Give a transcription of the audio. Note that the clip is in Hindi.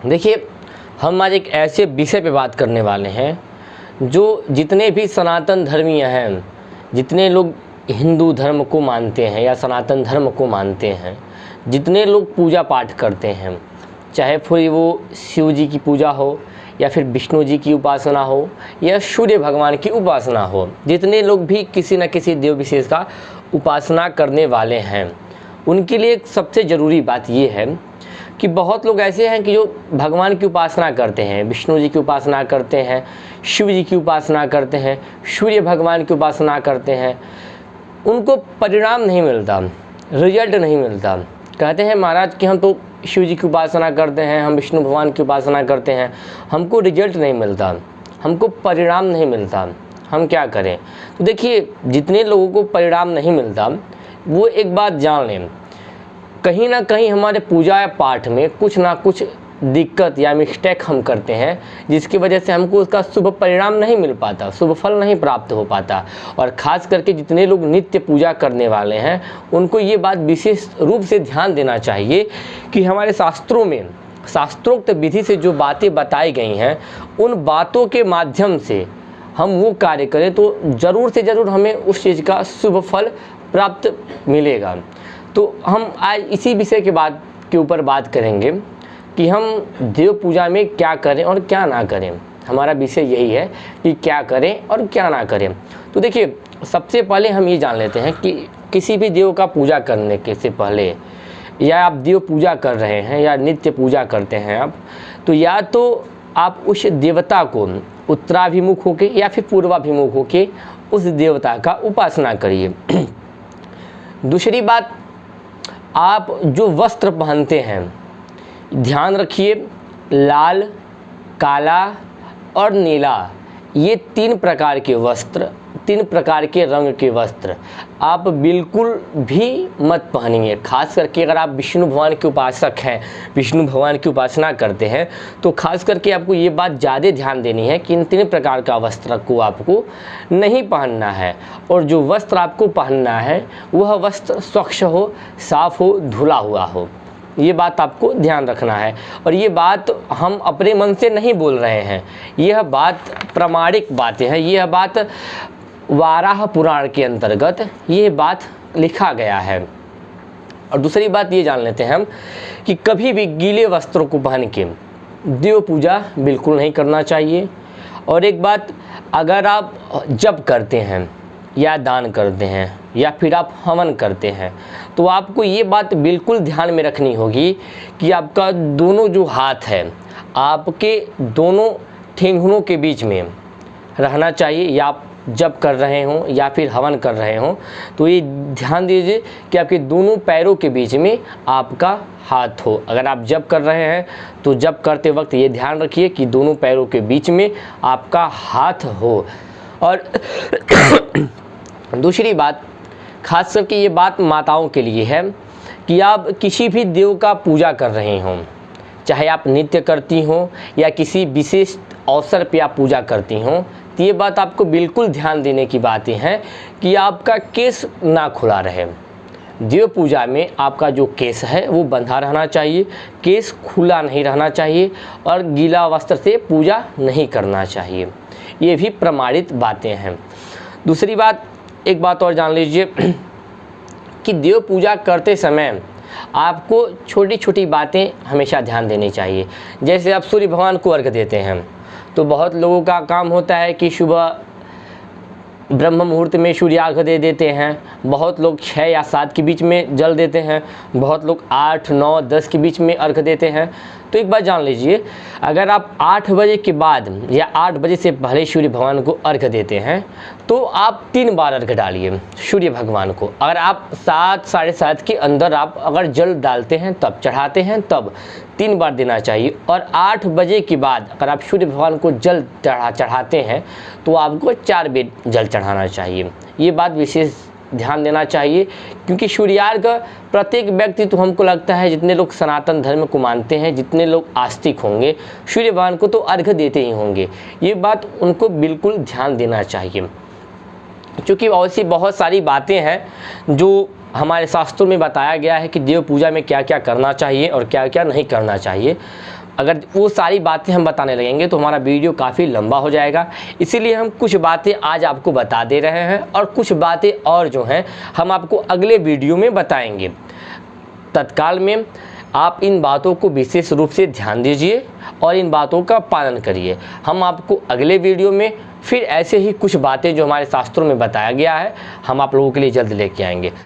देखिए, हम आज एक ऐसे विषय पे बात करने वाले हैं जो जितने भी सनातन धर्मीय हैं, जितने लोग हिंदू धर्म को मानते हैं या सनातन धर्म को मानते हैं, जितने लोग पूजा पाठ करते हैं, चाहे फिर वो शिव जी की पूजा हो या फिर विष्णु जी की उपासना हो या सूर्य भगवान की उपासना हो, जितने लोग भी किसी न किसी देव विशेष का उपासना करने वाले हैं, उनके लिए सबसे ज़रूरी बात ये है कि बहुत लोग ऐसे हैं कि जो भगवान की उपासना करते हैं, विष्णु जी की उपासना करते हैं, शिव जी की उपासना करते हैं, सूर्य भगवान की उपासना करते हैं, उनको परिणाम नहीं मिलता, रिजल्ट नहीं मिलता। कहते हैं महाराज कि हम तो शिव जी की उपासना करते हैं, हम विष्णु भगवान की उपासना करते हैं, हमको रिजल्ट नहीं मिलता, हमको परिणाम नहीं मिलता, हम क्या करें। तो देखिए, जितने लोगों को परिणाम नहीं मिलता वो एक बात जान लें, कहीं ना कहीं हमारे पूजा या पाठ में कुछ ना कुछ दिक्कत या मिस्टेक हम करते हैं, जिसकी वजह से हमको उसका शुभ परिणाम नहीं मिल पाता, शुभ फल नहीं प्राप्त हो पाता। और ख़ास करके जितने लोग नित्य पूजा करने वाले हैं उनको ये बात विशेष रूप से ध्यान देना चाहिए कि हमारे शास्त्रों में शास्त्रोक्त विधि से जो बातें बताई गई हैं, उन बातों के माध्यम से हम वो कार्य करें तो ज़रूर से ज़रूर हमें उस चीज़ का शुभ फल प्राप्त मिलेगा। तो हम आज इसी विषय के ऊपर बात करेंगे कि हम देव पूजा में क्या करें और क्या ना करें। हमारा विषय यही है कि क्या करें और क्या ना करें। तो देखिए, सबसे पहले हम ये जान लेते हैं कि किसी भी देव का पूजा करने के से पहले, या आप देव पूजा कर रहे हैं या नित्य पूजा करते हैं आप, तो या तो आप उस देवता को उत्तराभिमुख होके या फिर पूर्वाभिमुख होके उस देवता का उपासना करिए। दूसरी बात, आप जो वस्त्र पहनते हैं, ध्यान रखिए, लाल, काला और नीला, ये 3 प्रकार के वस्त्र, 3 प्रकार के रंग के वस्त्र आप बिल्कुल भी मत पहनिए। खास करके अगर आप विष्णु भगवान के उपासक हैं, विष्णु भगवान की उपासना करते हैं, तो खास करके आपको ये बात ज़्यादा ध्यान देनी है कि इन 3 प्रकार का वस्त्र को आपको नहीं पहनना है। और जो वस्त्र आपको पहनना है वह वस्त्र स्वच्छ हो, साफ हो, धुला हुआ हो। ये बात आपको ध्यान रखना है। और ये बात हम अपने मन से नहीं बोल रहे हैं, यह बात प्रामाणिक बातें हैं, यह बात वाराह पुराण के अंतर्गत ये बात लिखा गया है। और दूसरी बात ये जान लेते हैं हम कि कभी भी गीले वस्त्रों को पहन के देव पूजा बिल्कुल नहीं करना चाहिए। और एक बात, अगर आप जप करते हैं या दान करते हैं या फिर आप हवन करते हैं, तो आपको ये बात बिल्कुल ध्यान में रखनी होगी कि आपका दोनों जो हाथ है आपके दोनों ठेंगुनों के बीच में रहना चाहिए। या आप जप कर रहे हों या फिर हवन कर रहे हों, तो ये ध्यान दीजिए कि आपके दोनों पैरों के बीच में आपका हाथ हो। अगर आप जप कर रहे हैं तो जप करते वक्त ये ध्यान रखिए कि दोनों पैरों के बीच में आपका हाथ हो। और दूसरी बात, खास करके ये बात माताओं के लिए है कि आप किसी भी देव का पूजा कर रहे हों, चाहे आप नित्य करती हों या किसी विशेष अवसर पे आप पूजा करती हों, तो ये बात आपको बिल्कुल ध्यान देने की बातें हैं कि आपका केस ना खुला रहे। देव पूजा में आपका जो केस है वो बंधा रहना चाहिए, केस खुला नहीं रहना चाहिए और गीला वस्त्र से पूजा नहीं करना चाहिए। ये भी प्रमाणित बातें हैं। दूसरी बात, एक बात और जान लीजिए कि देव पूजा करते समय आपको छोटी छोटी बातें हमेशा ध्यान देनी चाहिए। जैसे आप सूर्य भगवान को अर्घ्य देते हैं, तो बहुत लोगों का काम होता है कि सुबह ब्रह्म मुहूर्त में सूर्यार्घ्य दे देते हैं, बहुत लोग 6 या 7 के बीच में जल देते हैं, बहुत लोग 8, 9, 10 के बीच में अर्घ्य देते हैं। तो एक बात जान लीजिए, अगर आप 8 बजे के बाद या 8 बजे से पहले सूर्य भगवान को अर्घ्य देते हैं तो आप 3 बार अर्घ्य डालिए सूर्य भगवान को। अगर आप 7, साढ़े 7 के अंदर आप अगर जल डालते हैं तब चढ़ाते हैं, तब 3 बार देना चाहिए। और 8 बजे के बाद अगर आप सूर्य भगवान को जल चढ़ाते हैं तो आपको 4 बार जल चढ़ाना चाहिए। ये बात विशेष ध्यान देना चाहिए, क्योंकि सूर्यार्घ्य प्रत्येक व्यक्ति, तो हमको लगता है जितने लोग सनातन धर्म को मानते हैं, जितने लोग आस्तिक होंगे, सूर्य भगवान को तो अर्घ्य देते ही होंगे। ये बात उनको बिल्कुल ध्यान देना चाहिए, क्योंकि ऐसी बहुत सारी बातें हैं जो हमारे शास्त्रों में बताया गया है कि देव पूजा में क्या क्या करना चाहिए और क्या क्या नहीं करना चाहिए। अगर वो सारी बातें हम बताने लगेंगे तो हमारा वीडियो काफ़ी लंबा हो जाएगा, इसीलिए हम कुछ बातें आज आपको बता दे रहे हैं और कुछ बातें और जो हैं हम आपको अगले वीडियो में बताएंगे। तत्काल में आप इन बातों को विशेष रूप से ध्यान दीजिए और इन बातों का पालन करिए। हम आपको अगले वीडियो में फिर ऐसे ही कुछ बातें जो हमारे शास्त्रों में बताया गया है हम आप लोगों के लिए जल्द लेके आएंगे।